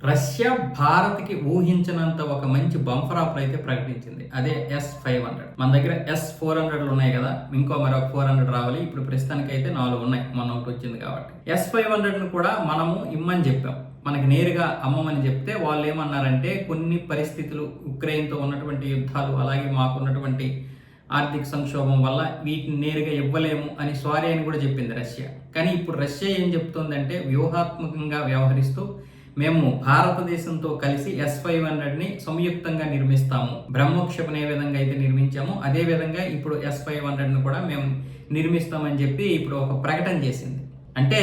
Russia భారత్కి ఊహించినంత ఒక మంచి బంపర్ ఆఫర్ అయితే ప్రకటించింది. అదే S500. మన దగ్గర S400లు ఉన్నాయి కదా, మరొక 400 రావాలి. ఇప్పుడు ప్రస్తుతానికి అయితే 4 ఉన్నాయి, మొన్న ఒకటి వచ్చింది కాబట్టి. S500ను కూడా మనము ఇమ్మని చెప్పాం. మనకి నేరుగా అమ్మమని చెప్తే వాళ్ళు ఏమన్నారంటే, కొన్ని పరిస్థితులు, ఉక్రెయిన్తో ఉన్నటువంటి యుద్ధాలు, అలాగే మాకున్నటువంటి ఆర్థిక సంక్షోభం వల్ల వీటిని నేరుగా ఇవ్వలేము అని సారీ అని కూడా చెప్పింది రష్యా. కానీ ఇప్పుడు రష్యా ఏం చెప్తోందంటే, వ్యూహాత్మకంగా వ్యవహరిస్తూ మేము భారతదేశంతో కలిసి S500ని సంయుక్తంగా నిర్మిస్తాము. బ్రహ్మోక్షపని ఏ విధంగా అయితే నిర్మించామో అదే విధంగా ఇప్పుడు S500ని కూడా మేము నిర్మిస్తామని చెప్పి ఇప్పుడు ఒక ప్రకటన చేసింది. అంటే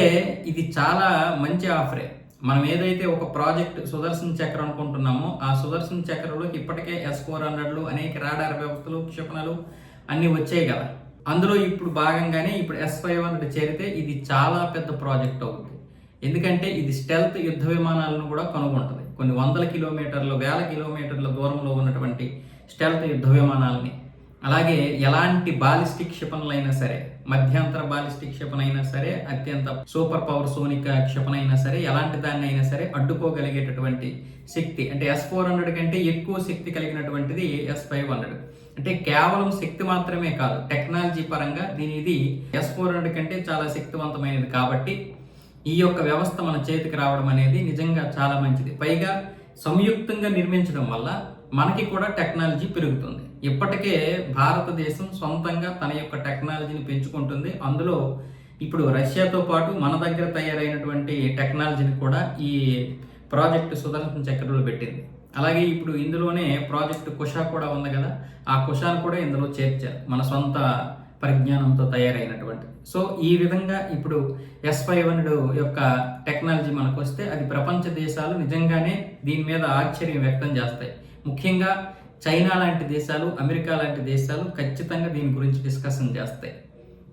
ఇది చాలా మంచి ఆఫరే. మనం ఏదైతే ఒక ప్రాజెక్ట్ సుదర్శన్ చక్ర అనుకుంటున్నామో, ఆ సుదర్శన్ చక్రలో ఇప్పటికే S400లు, అనేక రాడార్ వ్యవస్థలు, క్షిపణులు అన్నీ వచ్చాయి కదా. అందులో ఇప్పుడు భాగంగానే ఇప్పుడు S500 చేరితే ఇది చాలా పెద్ద ప్రాజెక్ట్ అవుతుంది. ఎందుకంటే ఇది స్టెల్త్ యుద్ధ విమానాలను కూడా కనుగొంటుంది. కొన్ని వందల కిలోమీటర్లు, వేల కిలోమీటర్ల దూరంలో ఉన్నటువంటి స్టెల్త్ యుద్ధ విమానాలని, అలాగే ఎలాంటి బాలిస్టిక్ క్షిపణులైనా సరే, మధ్యంతర బాలిస్టిక్ క్షిపణి అయినా సరే, అత్యంత సూపర్ పవర్ సోనిక్ క్షిపణి అయినా సరే, ఎలాంటి దాన్ని అయినా సరే అడ్డుకోగలిగేటటువంటి శక్తి, అంటే S400 కంటే ఎక్కువ శక్తి కలిగినటువంటిది S500. అంటే కేవలం శక్తి మాత్రమే కాదు, టెక్నాలజీ పరంగా ఇది S400 కంటే చాలా శక్తివంతమైనది. కాబట్టి ఈ యొక్క వ్యవస్థ మన చేతికి రావడం అనేది నిజంగా చాలా మంచిది. పైగా సంయుక్తంగా నిర్మించడం వల్ల మనకి కూడా టెక్నాలజీ పెరుగుతుంది. ఇప్పటికే భారతదేశం సొంతంగా తన యొక్క టెక్నాలజీని పెంచుకుంటుంది. అందులో ఇప్పుడు రష్యాతో పాటు మన దగ్గర తయారైనటువంటి టెక్నాలజీని కూడా ఈ ప్రాజెక్టు సుదర్శన్ చక్రలో పెట్టింది. అలాగే ఇప్పుడు ఇందులోనే ప్రాజెక్టు కుషా కూడా ఉంది కదా, ఆ కుషాను కూడా ఇందులో చేర్చారు, మన సొంత పరిజ్ఞానంతో తయారైనటువంటి. సో ఈ విధంగా ఇప్పుడు S500 యొక్క టెక్నాలజీ మనకు వస్తే అది ప్రపంచ దేశాలు నిజంగానే దీని మీద ఆశ్చర్యం వ్యక్తం చేస్తాయి. ముఖ్యంగా చైనా లాంటి దేశాలు, అమెరికా లాంటి దేశాలు ఖచ్చితంగా దీని గురించి డిస్కషన్ చేస్తాయి.